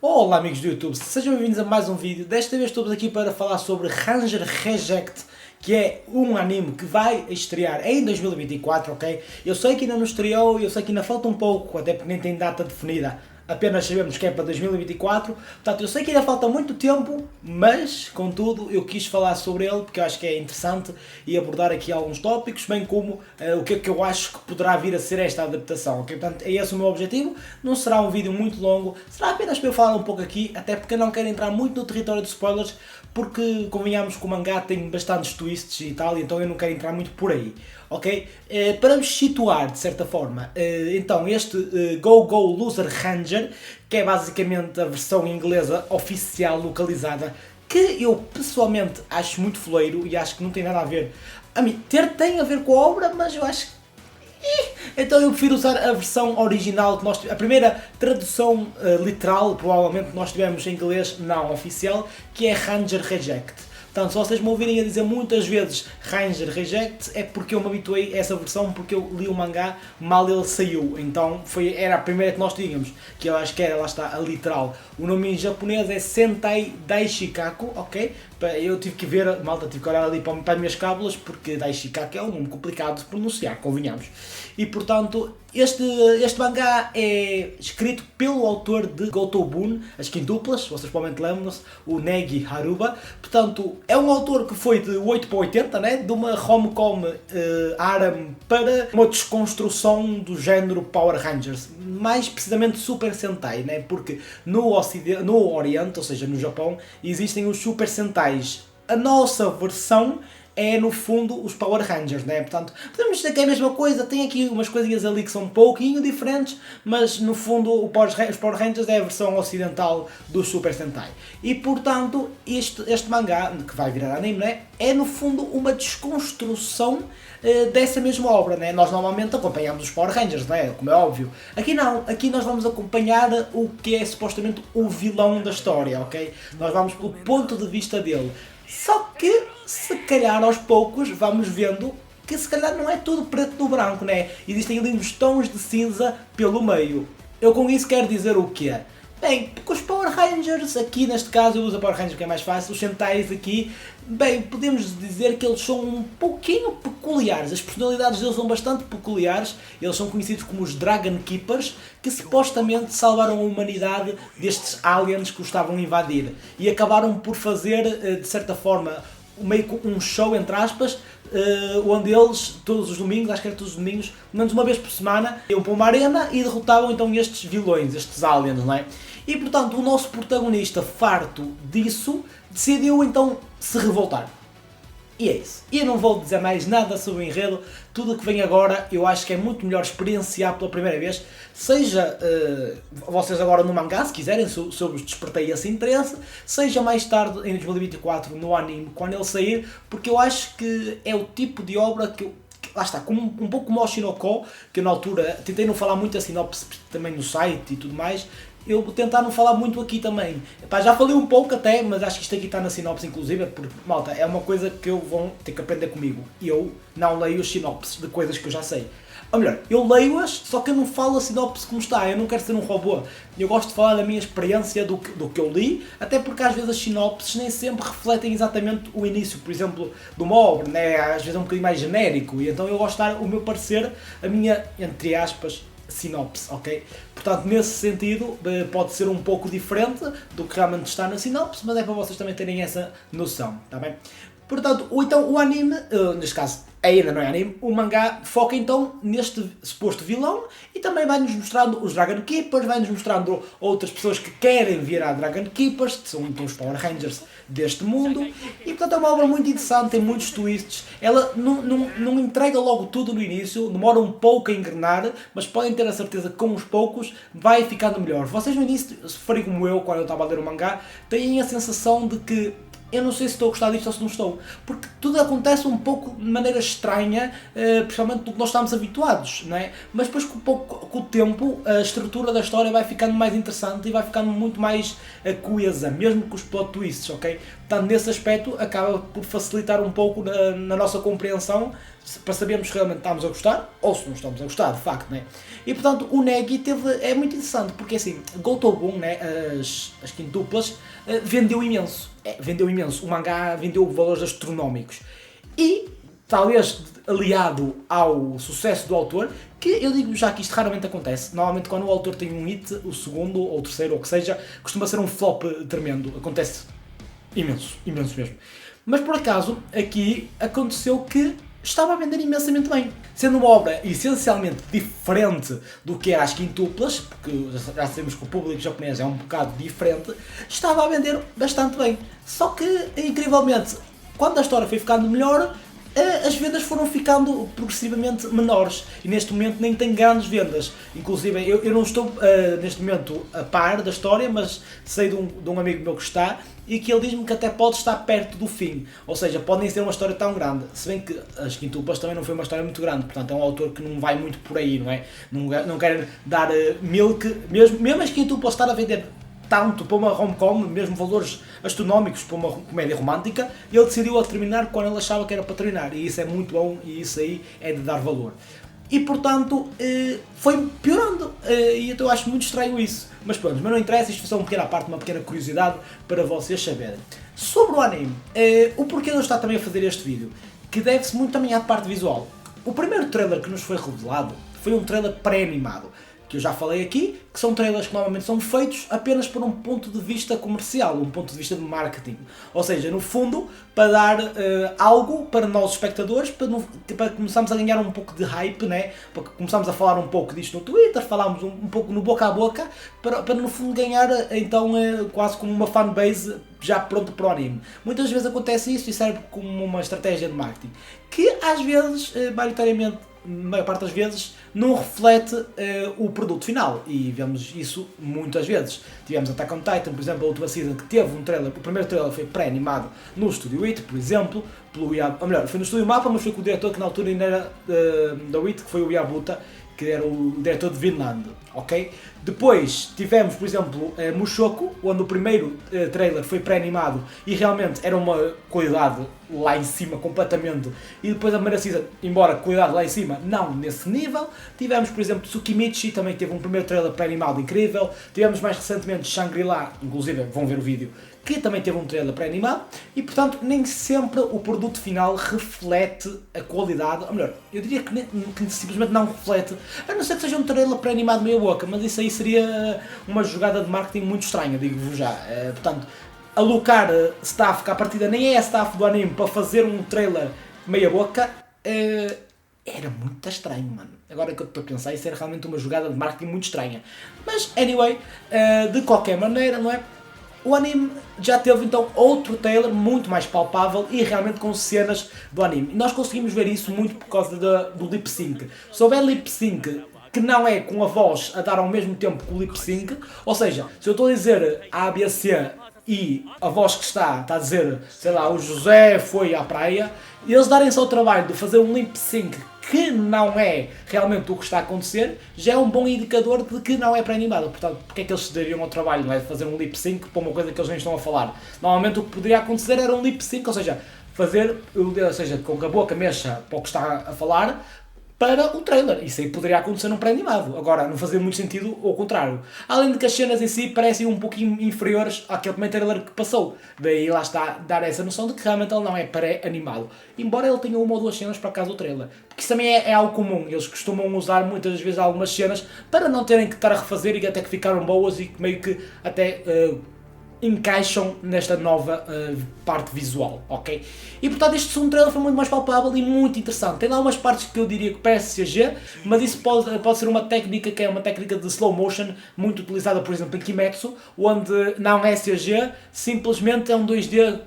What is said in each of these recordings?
Olá amigos do YouTube, sejam bem-vindos a mais um vídeo. Desta vez estou aqui para falar sobre Ranger Reject, que é um anime que vai estrear em 2024, ok? Eu sei que ainda não estreou, eu sei que ainda falta um pouco, até porque nem tem data definida. Apenas sabemos que é para 2024, portanto eu sei que ainda falta muito tempo, mas contudo eu quis falar sobre ele porque eu acho que é interessante e abordar aqui alguns tópicos, bem como o que é que eu acho que poderá vir a ser esta adaptação, ok? Portanto é esse o meu objetivo, não será um vídeo muito longo, será apenas para eu falar um pouco aqui, até porque eu não quero entrar muito no território de spoilers, porque convenhamos que o mangá tem bastantes twists e tal, então eu não quero entrar muito por aí, ok? Para nos situar de certa forma, então este Go Go Loser Ranger, que é basicamente a versão inglesa oficial localizada, que eu pessoalmente acho muito foleiro e acho que não tem nada a ver, tem a ver com a obra, mas eu acho que então eu prefiro usar a versão original que nós a primeira tradução literal, provavelmente, que nós tivemos em inglês não oficial, que é Ranger Reject. Portanto, se vocês me ouvirem a dizer muitas vezes Ranger Reject, é porque eu me habituei a essa versão, porque eu li o mangá mal ele saiu. Então era a primeira que nós tínhamos, que eu acho que era, lá está, a literal. O nome em japonês é Sentai Daishikaku, ok? Eu tive que ver, malta, tive que olhar ali para as minhas cábulas, porque Daishikaku é um nome complicado de pronunciar, convenhamos. E portanto, este mangá é escrito pelo autor de Gotobun, as quintuplas, vocês provavelmente lembram-se, o Negi Haruba. Portanto, é um autor que foi de 8 para 80, né? De uma rom-com harem para uma desconstrução do género Power Rangers, mais precisamente Super Sentai, né? Porque no Oriente, ou seja, no Japão, existem os Super Sentais. A nossa versão é no fundo os Power Rangers, né? Portanto, podemos dizer que é a mesma coisa, tem aqui umas coisinhas ali que são um pouquinho diferentes, mas no fundo os Power Rangers é a versão ocidental do Super Sentai. E portanto, este mangá, que vai virar anime, né? É no fundo uma desconstrução dessa mesma obra, né? Nós normalmente acompanhamos os Power Rangers, né? Como é óbvio. Aqui não, aqui nós vamos acompanhar o que é supostamente o vilão da história, ok? Nós vamos pelo ponto de vista dele. Só que, se calhar aos poucos, vamos vendo que se calhar não é tudo preto no branco, né? Existem ali uns tons de cinza pelo meio. Eu com isso quero dizer o quê? Bem, porque os Power Rangers, aqui neste caso eu uso a Power Rangers porque é mais fácil, os Sentais aqui, bem, podemos dizer que eles são um pouquinho peculiares, as personalidades deles são bastante peculiares, eles são conhecidos como os Dragon Keepers, que supostamente salvaram a humanidade destes aliens que os estavam a invadir, e acabaram por fazer, de certa forma, meio que um show, entre aspas, onde eles, todos os domingos, acho que era todos os domingos, menos uma vez por semana, iam para uma arena e derrotavam então estes vilões, estes aliens, não é? E portanto o nosso protagonista, farto disso, decidiu então se revoltar. E é isso. E eu não vou dizer mais nada sobre o enredo, tudo o que vem agora eu acho que é muito melhor experienciar pela primeira vez, seja vocês agora no mangá, se quiserem, se eu vos despertei esse interesse, seja mais tarde em 2024 no anime, quando ele sair, porque eu acho que é o tipo de obra que eu, lá está, como, um pouco como o Shinoko, que eu na altura tentei não falar muito a sinopse também no site e tudo mais, eu vou tentar não falar muito aqui também. Epá, já falei um pouco até, mas acho que isto aqui está na sinopse inclusive, porque, malta, é uma coisa que eu vou ter que aprender comigo. Eu não leio as sinopses de coisas que eu já sei. Ou melhor, eu leio-as, só que eu não falo a sinopse como está, eu não quero ser um robô. Eu gosto de falar da minha experiência do que eu li, até porque às vezes as sinopses nem sempre refletem exatamente o início, por exemplo, de uma obra, né? Às vezes é um bocadinho mais genérico, e então eu gosto de dar o meu parecer, a minha, entre aspas, sinopse, ok? Portanto, nesse sentido, pode ser um pouco diferente do que realmente está na sinopse, mas é para vocês também terem essa noção, está bem? Portanto, então o anime, neste caso ainda não é anime, o mangá foca então neste suposto vilão e também vai-nos mostrando os Dragon Keepers, vai-nos mostrando outras pessoas que querem virar Dragon Keepers, que são então os Power Rangers deste mundo, e portanto é uma obra muito interessante, tem muitos twists, ela não entrega logo tudo no início, demora um pouco a engrenar, mas podem ter a certeza que com os poucos vai ficando melhor. Vocês no início, se forem como eu, quando eu estava a ler o mangá, têm a sensação de que eu não sei se estou a gostar disto ou se não estou, porque tudo acontece um pouco de maneira estranha, principalmente do que nós estamos habituados, não é? Mas depois com o tempo a estrutura da história vai ficando mais interessante e vai ficando muito mais coesa, mesmo com os plot twists, ok? Portanto, nesse aspecto acaba por facilitar um pouco na nossa compreensão, para sabermos se realmente estamos a gostar ou se não estamos a gostar, de facto, né? E portanto o Negi é muito interessante, porque assim, Gotobun, né, as quintuplas, vendeu imenso, o mangá vendeu valores astronómicos, e talvez aliado ao sucesso do autor, que eu digo já que isto raramente acontece, normalmente quando o autor tem um hit, o segundo ou o terceiro ou o que seja, costuma ser um flop tremendo, acontece imenso mesmo. Mas por acaso, aqui aconteceu que estava a vender imensamente bem. Sendo uma obra essencialmente diferente do que era as quintuplas, porque já sabemos que o público japonês é um bocado diferente, estava a vender bastante bem. Só que, incrivelmente, quando a história foi ficando melhor, as vendas foram ficando progressivamente menores e neste momento nem tem grandes vendas. Inclusive eu não estou neste momento a par da história, mas sei de um amigo meu que está, e que ele diz-me que até pode estar perto do fim, ou seja, pode nem ser uma história tão grande, se bem que as quintuplas também não foi uma história muito grande, portanto é um autor que não vai muito por aí, não é? Não quer dar milk, mesmo as quintuplas estar a vender tanto para uma rom-com, mesmo valores astronómicos para uma comédia romântica, ele decidiu a terminar quando ele achava que era para terminar, e isso é muito bom, e isso aí é de dar valor. E portanto, foi piorando, e eu acho muito estranho isso. Mas pronto, mas não interessa, isto foi só uma pequena parte, uma pequena curiosidade para vocês saberem. Sobre o anime, o porquê de eu estar também a fazer este vídeo, que deve-se muito também à parte visual. O primeiro trailer que nos foi revelado foi um trailer pré-animado, que eu já falei aqui, que são trailers que normalmente são feitos apenas por um ponto de vista comercial, um ponto de vista de marketing. Ou seja, no fundo, para dar algo para nós espectadores, para começarmos a ganhar um pouco de hype, né? Para começarmos a falar um pouco disto no Twitter, falarmos um pouco no boca a boca, para no fundo ganhar então quase como uma fanbase já pronta para o anime. Muitas vezes acontece isso e serve como uma estratégia de marketing, que às vezes, maioritariamente, a maior parte das vezes, não reflete o produto final, e vemos isso muitas vezes. Tivemos Attack on Titan, por exemplo, a última season, que teve um trailer, o primeiro trailer foi pré-animado no Studio It, por exemplo, ou melhor, foi no Studio Mappa, mas foi com o diretor que na altura ainda era da It, que foi o Yabuta, que era o diretor de Vinland, ok? Depois tivemos, por exemplo, Mushoku, onde o primeiro trailer foi pré-animado e realmente era uma qualidade lá em cima completamente, e depois a primeira season, embora qualidade lá em cima, não nesse nível. Tivemos, por exemplo, Tsukimichi, também teve um primeiro trailer pré-animado incrível. Tivemos mais recentemente Shangri-La, inclusive vão ver o vídeo, que também teve um trailer pré-animado, e portanto nem sempre o produto final reflete a qualidade, ou melhor, eu diria que simplesmente não reflete, a não ser que seja um trailer pré-animado meia boca, mas isso aí seria uma jogada de marketing muito estranha, digo-vos já. Portanto, alocar staff que à partida nem é staff do anime para fazer um trailer meia boca, era muito estranho, mano. Agora que eu estou a pensar, isso era realmente uma jogada de marketing muito estranha. Mas, anyway, de qualquer maneira, não é? O anime já teve então outro trailer muito mais palpável e realmente com cenas do anime. E nós conseguimos ver isso muito por causa do lip sync. Se houver lip sync que não é com a voz a dar ao mesmo tempo que o lip sync, ou seja, se eu estou a dizer A, B, C e a voz que está a dizer, sei lá, o José foi à praia, e eles darem-se ao trabalho de fazer um lip sync que não é realmente o que está a acontecer, já é um bom indicador de que não é pré-animado. Portanto, porque é que eles se dariam ao trabalho, não é, de fazer um lip sync para uma coisa que eles nem estão a falar? Normalmente o que poderia acontecer era um lip sync, ou seja, com que a boca mexa para o que está a falar, para o trailer. Isso aí poderia acontecer num pré-animado. Agora, não fazia muito sentido ao contrário. Além de que as cenas em si parecem um pouquinho inferiores àquele primeiro trailer que passou. Daí lá está, dar essa noção de que realmente ele não é pré-animado. Embora ele tenha uma ou duas cenas para acaso do trailer. Porque isso também é algo comum. Eles costumam usar muitas vezes algumas cenas para não terem que estar a refazer e até que ficaram boas e que meio que até encaixam nesta nova parte visual, ok? E portanto este segundo trailer foi muito mais palpável e muito interessante. Tem lá umas partes que eu diria que parece CG, mas isso pode ser uma técnica que é uma técnica de slow motion muito utilizada, por exemplo, em Kimetsu, onde não é CG, simplesmente é um 2D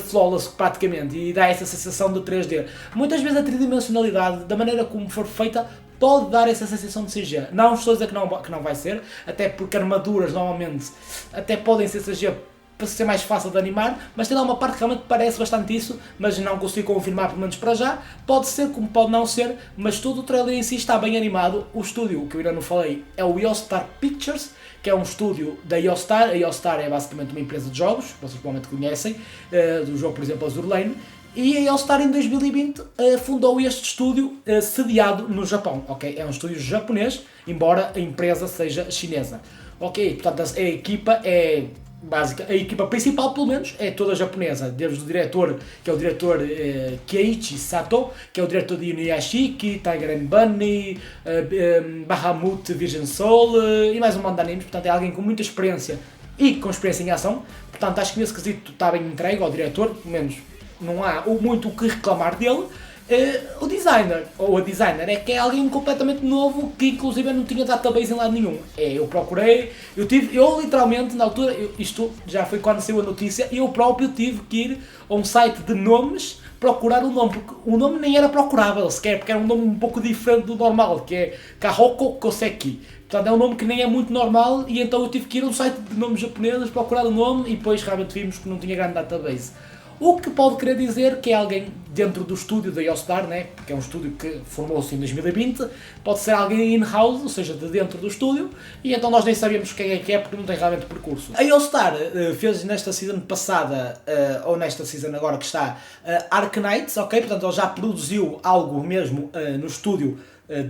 flawless praticamente, e dá essa sensação de 3D. Muitas vezes a tridimensionalidade, da maneira como for feita, pode dar essa sensação de CG. Não estou a dizer que não vai ser, até porque armaduras normalmente até podem ser CG para ser mais fácil de animar, mas tem lá uma parte que realmente parece bastante isso, mas não consigo confirmar, pelo menos para já. Pode ser como pode não ser, mas todo o trailer em si está bem animado. O estúdio, que eu ainda não falei, é o Yogstar Pictures, que é um estúdio da Yogstar. A Yogstar é basicamente uma empresa de jogos, vocês provavelmente conhecem, do jogo, por exemplo, Azur Lane. E a Yogstar em 2020 fundou este estúdio sediado no Japão, ok? É um estúdio japonês, embora a empresa seja chinesa. Ok, portanto a equipa é básica, a equipa principal pelo menos é toda japonesa, desde o diretor, que é o diretor Keiichi Sato, que é o diretor de Inuyashiki, Tiger and Bunny, Bahamut Virgin Soul e mais um monte de animes, portanto é alguém com muita experiência e com experiência em ação, portanto acho que nesse quesito está bem entregue ao diretor, pelo menos não há muito o que reclamar dele. O designer, ou a designer, é que é alguém completamente novo que inclusive eu não tinha database em lado nenhum. Eu procurei, eu literalmente na altura, isto já foi quando saiu a notícia, eu próprio tive que ir a um site de nomes procurar o nome, porque o nome nem era procurável sequer, porque era um nome um pouco diferente do normal, que é Kahoko Koseki. Portanto é um nome que nem é muito normal e então eu tive que ir a um site de nomes japoneses, procurar o nome e depois realmente vimos que não tinha grande database. O que pode querer dizer que é alguém dentro do estúdio da Yogstar, né? Porque é um estúdio que formou-se em 2020, pode ser alguém in-house, ou seja, de dentro do estúdio, e então nós nem sabemos quem é que é porque não tem realmente percurso. A Yogstar fez nesta season passada, ou nesta season agora que está, Arknights, ok? Portanto ele já produziu algo mesmo no estúdio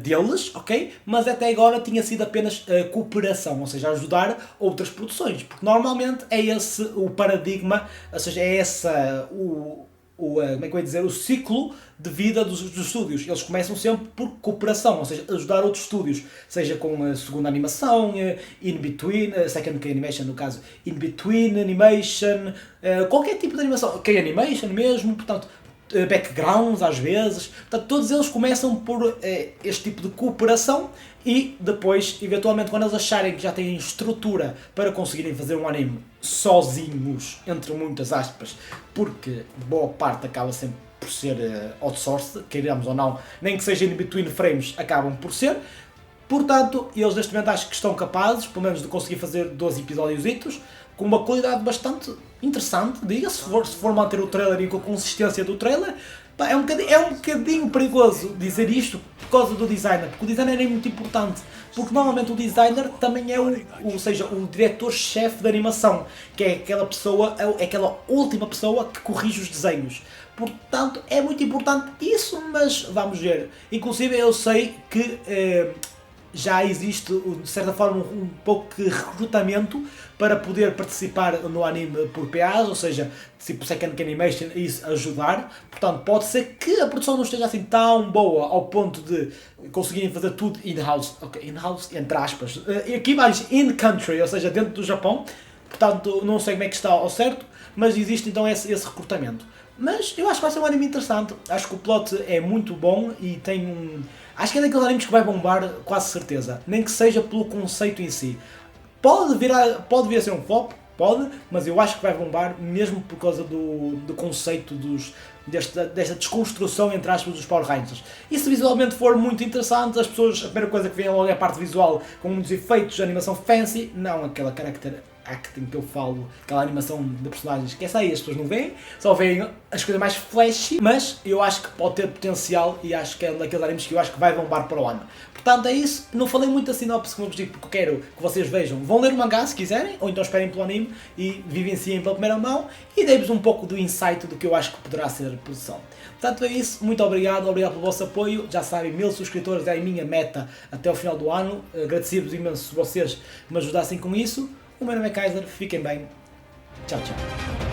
deles, ok? Mas até agora tinha sido apenas cooperação, ou seja, ajudar outras produções, porque normalmente é esse o paradigma, ou seja, é essa como é que eu ia dizer, o ciclo de vida dos estúdios. Eles começam sempre por cooperação, ou seja, ajudar outros estúdios, seja com a segunda animação, in-between, second K-Animation no caso, in-between animation, qualquer tipo de animação, K-Animation mesmo, portanto, backgrounds às vezes, portanto todos eles começam por este tipo de cooperação e depois, eventualmente, quando eles acharem que já têm estrutura para conseguirem fazer um anime sozinhos, entre muitas aspas, porque boa parte acaba sempre por ser outsourced, queiramos ou não, nem que seja in between frames, acabam por ser. Portanto, eles neste momento acho que estão capazes, pelo menos, de conseguir fazer 12 episódios com uma qualidade bastante interessante, diga, se for manter o trailer e com a consistência do trailer. Pá, é um bocadinho perigoso dizer isto por causa do designer, porque o designer é muito importante, porque normalmente o designer também é ou seja, o diretor-chefe de animação, que é aquela pessoa, é aquela última pessoa que corrige os desenhos. Portanto, é muito importante isso, mas vamos ver. Inclusive eu sei que já existe, de certa forma, um pouco de recrutamento para poder participar no anime por PAs, ou seja, tipo Second Animation, isso ajudar. Portanto, pode ser que a produção não esteja assim tão boa ao ponto de conseguirem fazer tudo in-house. Ok, in-house, entre aspas. Aqui mais in-country, ou seja, dentro do Japão. Portanto, não sei como é que está ao certo, mas existe então esse recrutamento. Mas eu acho que vai ser um anime interessante. Acho que o plot é muito bom e tem um... Acho que é daqueles animes que vai bombar, quase certeza. Nem que seja pelo conceito em si. Pode vir a ser um flop, pode, mas eu acho que vai bombar mesmo por causa do conceito desta desconstrução, entre aspas, dos Power Rangers. E se visualmente for muito interessante, as pessoas, a primeira coisa que vem logo é a parte visual, com muitos efeitos de animação fancy, não aquela character acting que eu falo, aquela animação de personagens que essa aí as pessoas não veem, só veem as coisas mais flashy, mas eu acho que pode ter potencial e acho que é um daqueles animes que eu acho que vai bombar para o ano. Portanto é isso, não falei muito da sinopse como eu vos digo, porque eu quero que vocês vejam, vão ler o mangá se quiserem, ou então esperem pelo anime e vivenciem pela primeira mão e dei-vos um pouco do insight do que eu acho que poderá ser a produção. Portanto é isso, muito obrigado pelo vosso apoio, já sabem, 1000 subscritores é a minha meta até o final do ano, agradecido imenso se vocês me ajudassem com isso. O meu nome é Kaiser, fiquem bem, tchau tchau.